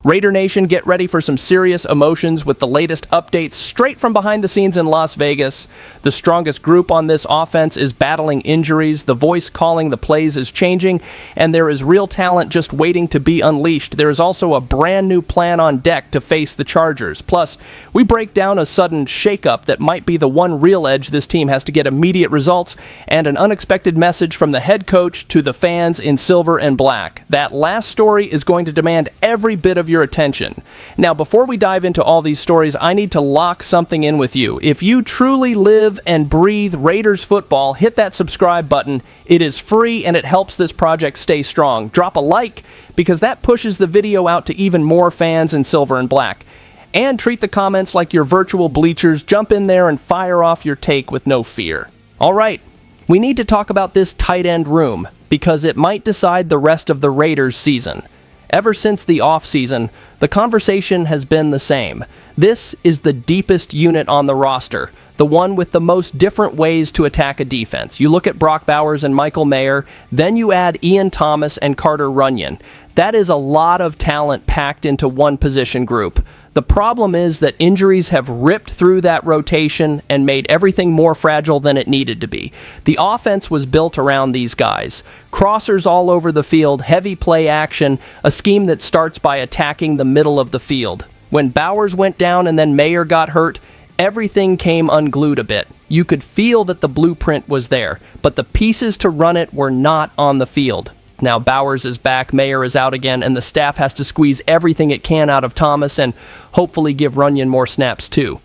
Raider Nation, get ready for some serious emotions with the latest updates straight from behind the scenes in Las Vegas. The strongest group on this offense is battling injuries, the voice calling the plays is changing, and there is real talent just waiting to be unleashed. There is also a brand new plan on deck to face the Chargers. Plus, we break down a sudden shakeup that might be the one real edge this team has to get immediate results, and an unexpected message from the head coach to the fans in silver and black. That last story is going to demand every bit of your attention. Now, before we dive into all these stories, I need to lock something in with you. If you truly live and breathe Raiders football, hit that subscribe button. It is free and it helps this project stay strong. Drop a like because that pushes the video out to even more fans in silver and black. And treat the comments like your virtual bleachers. Jump in there and fire off your take with no fear. All right, we need to talk about this tight end room because it might decide the rest of the Raiders season. Ever since the offseason, the conversation has been the same. This is the deepest unit on the roster, the one with the most different ways to attack a defense. You look at Brock Bowers and Michael Mayer, then you add Ian Thomas and Carter Runyon. That is a lot of talent packed into one position group. The problem is that injuries have ripped through that rotation and made everything more fragile than it needed to be. The offense was built around these guys. Crossers all over the field, heavy play action, a scheme that starts by attacking the middle of the field. When Bowers went down and then Mayer got hurt, everything came unglued a bit. You could feel that the blueprint was there, but the pieces to run it were not on the field. Now Bowers is back, Mayer is out again, and the staff has to squeeze everything it can out of Thomas and hopefully give Runyon more snaps too.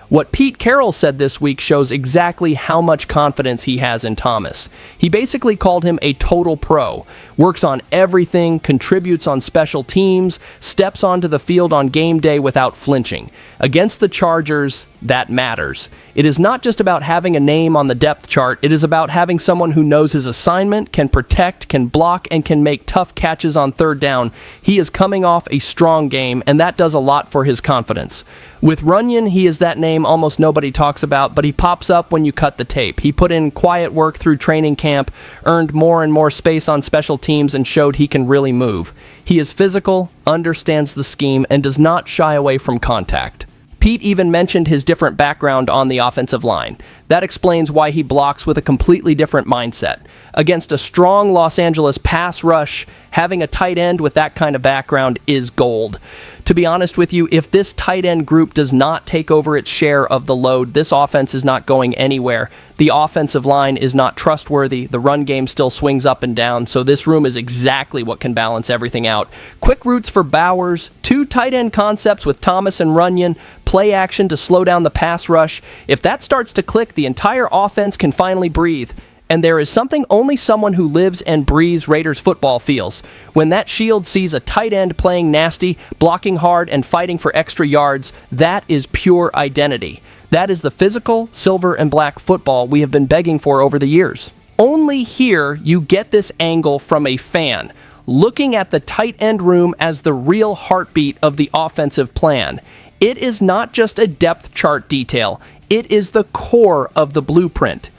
What Pete Carroll said this week shows exactly how much confidence he has in Thomas. He basically called him a total pro, works on everything, contributes on special teams, steps onto the field on game day without flinching. Against the Chargers, that matters. It is not just about having a name on the depth chart, it is about having someone who knows his assignment, can protect, can block, and can make tough catches on third down. He is coming off a strong game, and that does a lot for his confidence. With Runyon, he is that name almost nobody talks about, but he pops up when you cut the tape. He put in quiet work through training camp, earned more and more space on special teams, and showed he can really move. He is physical, understands the scheme, and does not shy away from contact. Pete even mentioned his different background on the offensive line. That explains why he blocks with a completely different mindset. Against a strong Los Angeles pass rush, having a tight end with that kind of background is gold. To be honest with you, if this tight end group does not take over its share of the load, this offense is not going anywhere. The offensive line is not trustworthy. The run game still swings up and down, so this room is exactly what can balance everything out. Quick routes for Bowers, two tight end concepts with Thomas and Runyon, play action to slow down the pass rush. If that starts to click, the entire offense can finally breathe. And there is something only someone who lives and breathes Raiders football feels. When that shield sees a tight end playing nasty, blocking hard, and fighting for extra yards, that is pure identity. That is the physical, silver and black football we have been begging for over the years. Only here you get this angle from a fan, looking at the tight end room as the real heartbeat of the offensive plan. It is not just a depth chart detail, it is the core of the blueprint.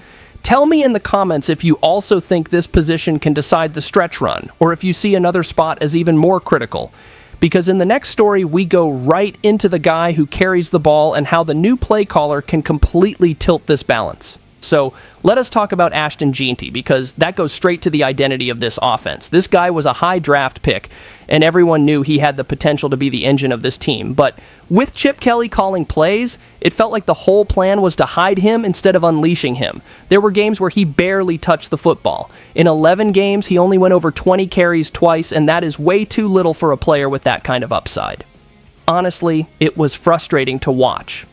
Tell me in the comments if you also think this position can decide the stretch run, or if you see another spot as even more critical. Because in the next story, we go right into the guy who carries the ball and how the new play caller can completely tilt this balance. So let us talk about Ashton Jeanty, because that goes straight to the identity of this offense. This guy was a high draft pick, and everyone knew he had the potential to be the engine of this team. But with Chip Kelly calling plays, it felt like the whole plan was to hide him instead of unleashing him. There were games where he barely touched the football. In 11 games, he only went over 20 carries twice, and that is way too little for a player with that kind of upside. Honestly, it was frustrating to watch.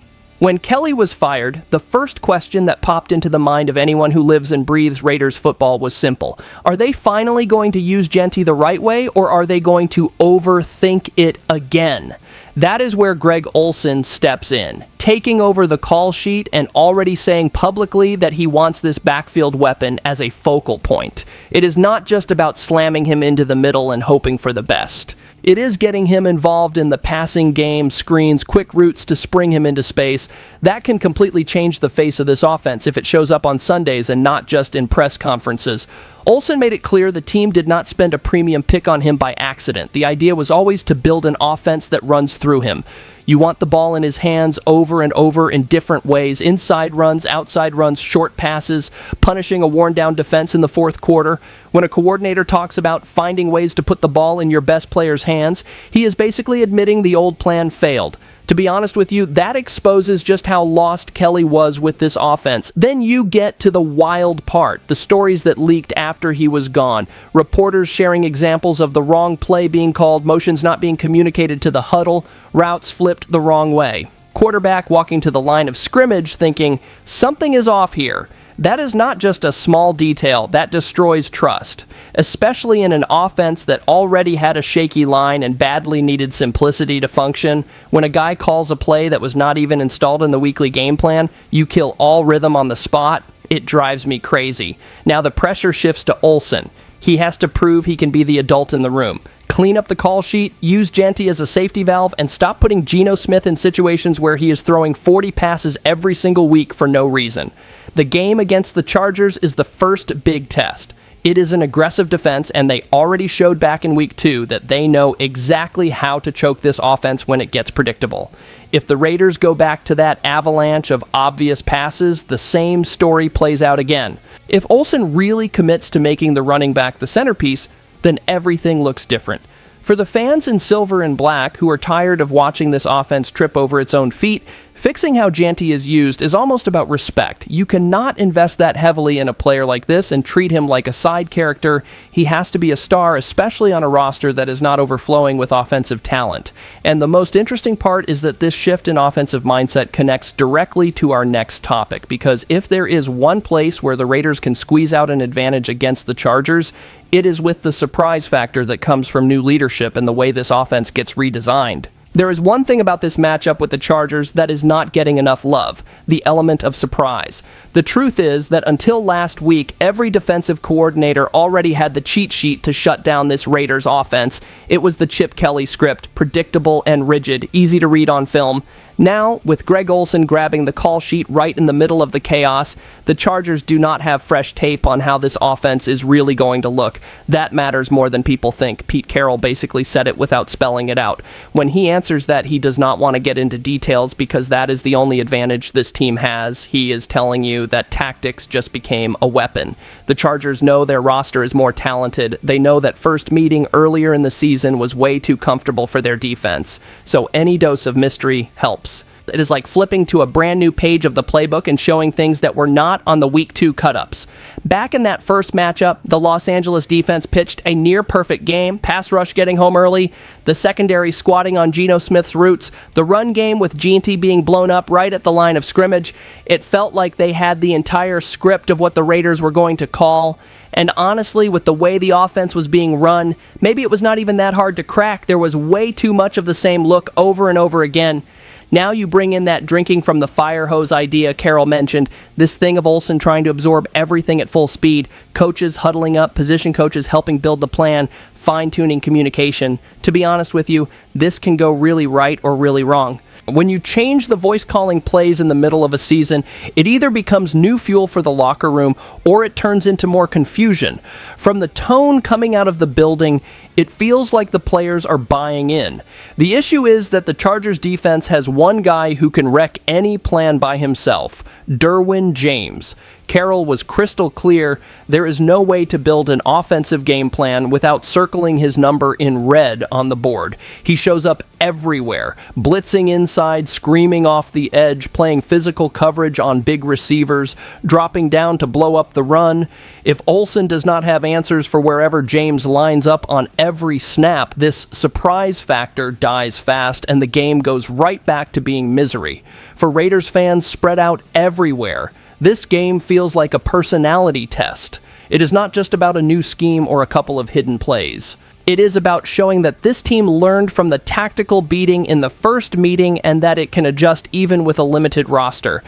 When Kelly was fired, the first question that popped into the mind of anyone who lives and breathes Raiders football was simple. Are they finally going to use Jeanty the right way, or are they going to overthink it again? That is where Greg Olson steps in, taking over the call sheet and already saying publicly that he wants this backfield weapon as a focal point. It is not just about slamming him into the middle and hoping for the best. It is getting him involved in the passing game, screens, quick routes to spring him into space. That can completely change the face of this offense if it shows up on Sundays and not just in press conferences. Olson made it clear the team did not spend a premium pick on him by accident. The idea was always to build an offense that runs through him. You want the ball in his hands over and over in different ways, inside runs, outside runs, short passes, punishing a worn-down defense in the fourth quarter. When a coordinator talks about finding ways to put the ball in your best player's hands, he is basically admitting the old plan failed. To be honest with you, that exposes just how lost Kelly was with this offense. Then you get to the wild part, the stories that leaked after he was gone. Reporters sharing examples of the wrong play being called, motions not being communicated to the huddle, routes flipped the wrong way. Quarterback walking to the line of scrimmage thinking, something is off here. That is not just a small detail, that destroys trust, especially in an offense that already had a shaky line and badly needed simplicity to function. When a guy calls a play that was not even installed in the weekly game plan, you kill all rhythm on the spot. It drives me crazy. Now the pressure shifts to Olson. He has to prove he can be the adult in the room. Clean up the call sheet, use Genty as a safety valve, and stop putting Geno Smith in situations where he is throwing 40 passes every single week for no reason. The game against the Chargers is the first big test. It is an aggressive defense, and they already showed back in week 2 that they know exactly how to choke this offense when it gets predictable. If the Raiders go back to that avalanche of obvious passes, the same story plays out again. If Olson really commits to making the running back the centerpiece, then everything looks different. For the fans in silver and black who are tired of watching this offense trip over its own feet, fixing how Genty is used is almost about respect. You cannot invest that heavily in a player like this and treat him like a side character. He has to be a star, especially on a roster that is not overflowing with offensive talent. And the most interesting part is that this shift in offensive mindset connects directly to our next topic, because if there is one place where the Raiders can squeeze out an advantage against the Chargers, it is with the surprise factor that comes from new leadership and the way this offense gets redesigned. There is one thing about this matchup with the Chargers that is not getting enough love: the element of surprise. The truth is that until last week, every defensive coordinator already had the cheat sheet to shut down this Raiders offense. It was the Chip Kelly script, predictable and rigid, easy to read on film. Now, with Greg Olson grabbing the call sheet right in the middle of the chaos, the Chargers do not have fresh tape on how this offense is really going to look. That matters more than people think. Pete Carroll basically said it without spelling it out. When he answers that he does not want to get into details because that is the only advantage this team has, he is telling you that tactics just became a weapon. The Chargers know their roster is more talented. They know that first meeting earlier in the season was way too comfortable for their defense. So any dose of mystery helps. It is like flipping to a brand new page of the playbook and showing things that were not on the week 2 cut-ups. Back in that first matchup, the Los Angeles defense pitched a near-perfect game, pass rush getting home early, the secondary squatting on Geno Smith's roots, the run game with Genty being blown up right at the line of scrimmage. It felt like they had the entire script of what the Raiders were going to call. And honestly, with the way the offense was being run, maybe it was not even that hard to crack. There was way too much of the same look over and over again. Now you bring in that drinking from the fire hose idea Carroll mentioned, this thing of Olson trying to absorb everything at full speed, coaches huddling up, position coaches helping build the plan, fine-tuning communication. To be honest with you, this can go really right or really wrong. When you change the voice calling plays in the middle of a season, it either becomes new fuel for the locker room or it turns into more confusion. From the tone coming out of the building, it feels like the players are buying in. The issue is that the Chargers defense has one guy who can wreck any plan by himself: Derwin James. Carroll was crystal clear there is no way to build an offensive game plan without circling his number in red on the board. He shows up everywhere, blitzing inside, screaming off the edge, playing physical coverage on big receivers, dropping down to blow up the run. If Olson does not have answers for wherever James lines up on every snap, this surprise factor dies fast and the game goes right back to being misery. For Raiders fans spread out everywhere, this game feels like a personality test. It is not just about a new scheme or a couple of hidden plays. It is about showing that this team learned from the tactical beating in the first meeting and that it can adjust even with a limited roster.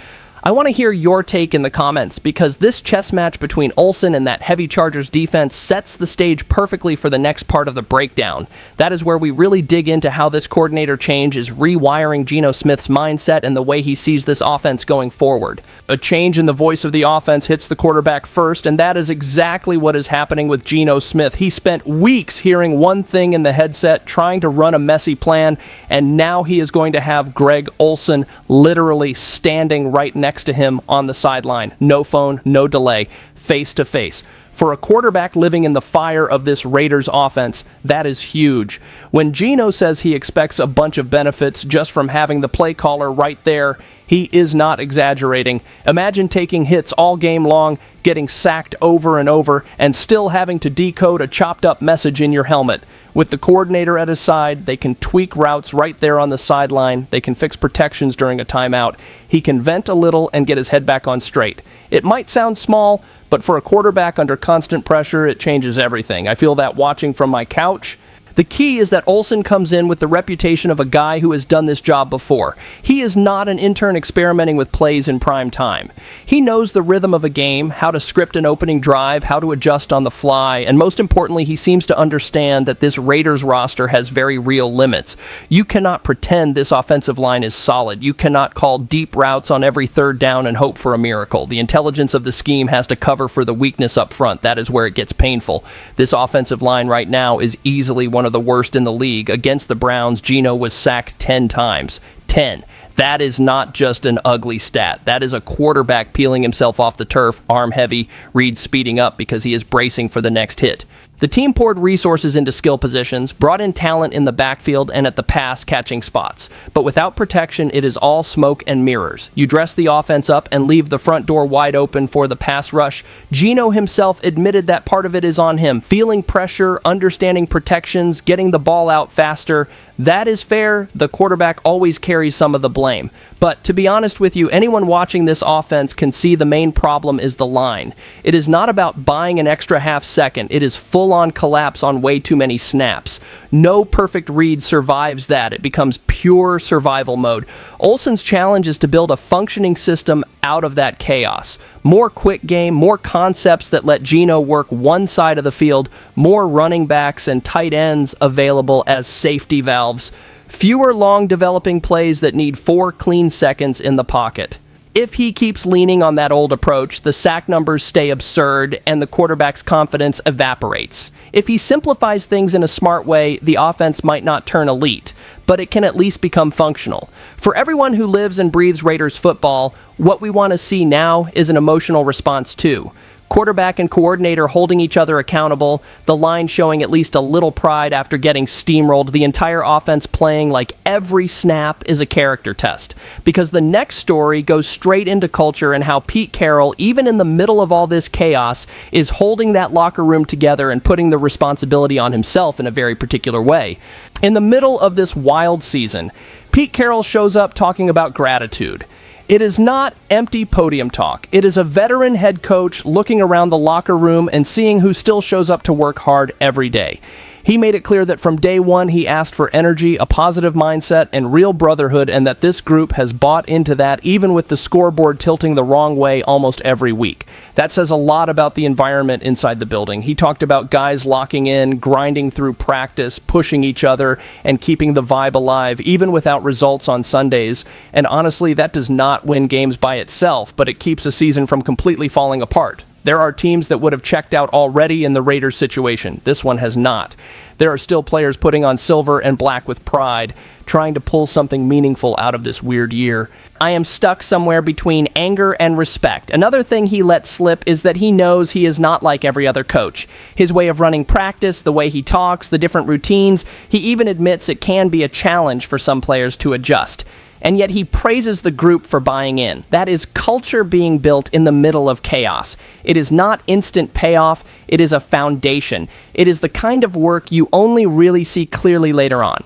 I want to hear your take in the comments, because this chess match between Olson and that heavy Chargers defense sets the stage perfectly for the next part of the breakdown. That is where we really dig into how this coordinator change is rewiring Geno Smith's mindset and the way he sees this offense going forward. A change in the voice of the offense hits the quarterback first, and that is exactly what is happening with Geno Smith. He spent weeks hearing one thing in the headset, trying to run a messy plan, and now he is going to have Greg Olson literally standing right next to him on the sideline. No phone, no delay, face to face. For a quarterback living in the fire of this Raiders offense, that is huge. When Geno says he expects a bunch of benefits just from having the play caller right there, he is not exaggerating. Imagine taking hits all game long, getting sacked over and over, and still having to decode a chopped up message in your helmet. With the coordinator at his side, they can tweak routes right there on the sideline. They can fix protections during a timeout. He can vent a little and get his head back on straight. It might sound small, but for a quarterback under constant pressure, it changes everything. I feel that watching from my couch. The key is that Olson comes in with the reputation of a guy who has done this job before. He is not an intern experimenting with plays in prime time. He knows the rhythm of a game, how to script an opening drive, how to adjust on the fly, and most importantly, he seems to understand that this Raiders roster has very real limits. You cannot pretend this offensive line is solid. You cannot call deep routes on every third down and hope for a miracle. The intelligence of the scheme has to cover for the weakness up front. That is where it gets painful. This offensive line right now is easily one of the worst in the league. Against the Browns, Geno was sacked 10 times. 10. That is not just an ugly stat. That is a quarterback peeling himself off the turf, arm heavy, Reed speeding up because he is bracing for the next hit. The team poured resources into skill positions, brought in talent in the backfield and at the pass-catching spots. But without protection, it is all smoke and mirrors. You dress the offense up and leave the front door wide open for the pass rush. Geno himself admitted that part of it is on him. Feeling pressure, understanding protections, getting the ball out faster. That is fair. The quarterback always carries some of the blame. But to be honest with you, anyone watching this offense can see the main problem is the line. It is not about buying an extra half second. It is full-on collapse on way too many snaps. No perfect read survives that. It becomes pure survival mode. Olson's challenge is to build a functioning system out of that chaos. More quick game, more concepts that let Geno work one side of the field, more running backs and tight ends available as safety valves, fewer long developing plays that need 4 clean seconds in the pocket. If he keeps leaning on that old approach, the sack numbers stay absurd and the quarterback's confidence evaporates. If he simplifies things in a smart way, the offense might not turn elite, but it can at least become functional. For everyone who lives and breathes Raiders football, what we want to see now is an emotional response too. Quarterback and coordinator holding each other accountable, the line showing at least a little pride after getting steamrolled, the entire offense playing like every snap is a character test. Because the next story goes straight into culture and how Pete Carroll, even in the middle of all this chaos, is holding that locker room together and putting the responsibility on himself in a very particular way. In the middle of this wild season, Pete Carroll shows up talking about gratitude. It is not empty podium talk. It is a veteran head coach looking around the locker room and seeing who still shows up to work hard every day. He made it clear that from day one he asked for energy, a positive mindset, and real brotherhood, and that this group has bought into that even with the scoreboard tilting the wrong way almost every week. That says a lot about the environment inside the building. He talked about guys locking in, grinding through practice, pushing each other, and keeping the vibe alive, even without results on Sundays. And honestly, that does not win games by itself, but it keeps a season from completely falling apart. There are teams that would have checked out already in the Raiders situation. This one has not. There are still players putting on silver and black with pride, trying to pull something meaningful out of this weird year. I am stuck somewhere between anger and respect. Another thing he let slip is that he knows he is not like every other coach. His way of running practice, the way he talks, the different routines, he even admits it can be a challenge for some players to adjust. And yet he praises the group for buying in. That is culture being built in the middle of chaos. It is not instant payoff, it is a foundation. It is the kind of work you only really see clearly later on.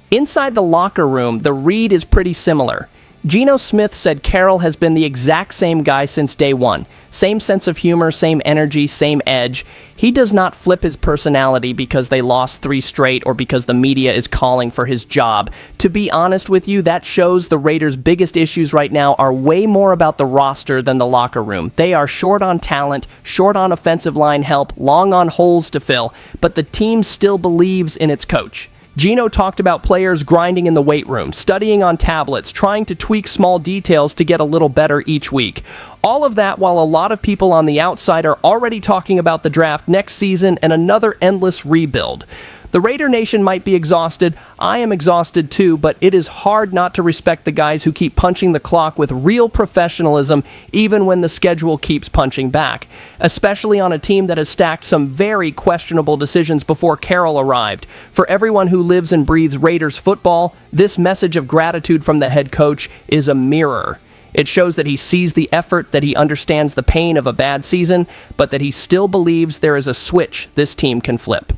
Inside the locker room, the read is pretty similar. Geno Smith said Carroll has been the exact same guy since day one. Same sense of humor, same energy, same edge. He does not flip his personality because they lost 3 straight or because the media is calling for his job. To be honest with you, that shows the Raiders' biggest issues right now are way more about the roster than the locker room. They are short on talent, short on offensive line help, long on holes to fill, but the team still believes in its coach. Geno talked about players grinding in the weight room, studying on tablets, trying to tweak small details to get a little better each week. All of that while a lot of people on the outside are already talking about the draft next season and another endless rebuild. The Raider Nation might be exhausted. I am exhausted too, but it is hard not to respect the guys who keep punching the clock with real professionalism even when the schedule keeps punching back, especially on a team that has stacked some very questionable decisions before Carroll arrived. For everyone who lives and breathes Raiders football, this message of gratitude from the head coach is a mirror. It shows that he sees the effort, that he understands the pain of a bad season, but that he still believes there is a switch this team can flip.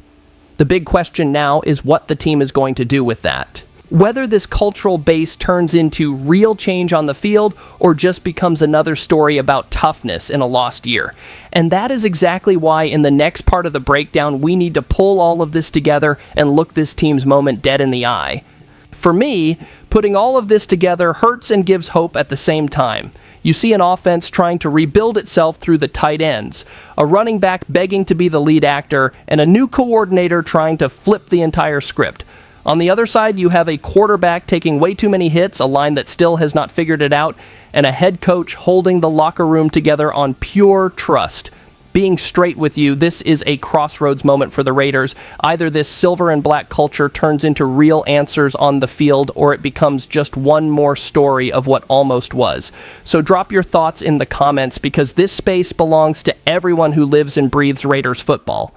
The big question now is what the team is going to do with that. Whether this cultural base turns into real change on the field or just becomes another story about toughness in a lost year. And that is exactly why in the next part of the breakdown we need to pull all of this together and look this team's moment dead in the eye. For me, putting all of this together hurts and gives hope at the same time. You see an offense trying to rebuild itself through the tight ends, a running back begging to be the lead actor, and a new coordinator trying to flip the entire script. On the other side, you have a quarterback taking way too many hits, a line that still has not figured it out, and a head coach holding the locker room together on pure trust. Being straight with you, this is a crossroads moment for the Raiders. Either this silver and black culture turns into real answers on the field, or it becomes just one more story of what almost was. So drop your thoughts in the comments because this space belongs to everyone who lives and breathes Raiders football.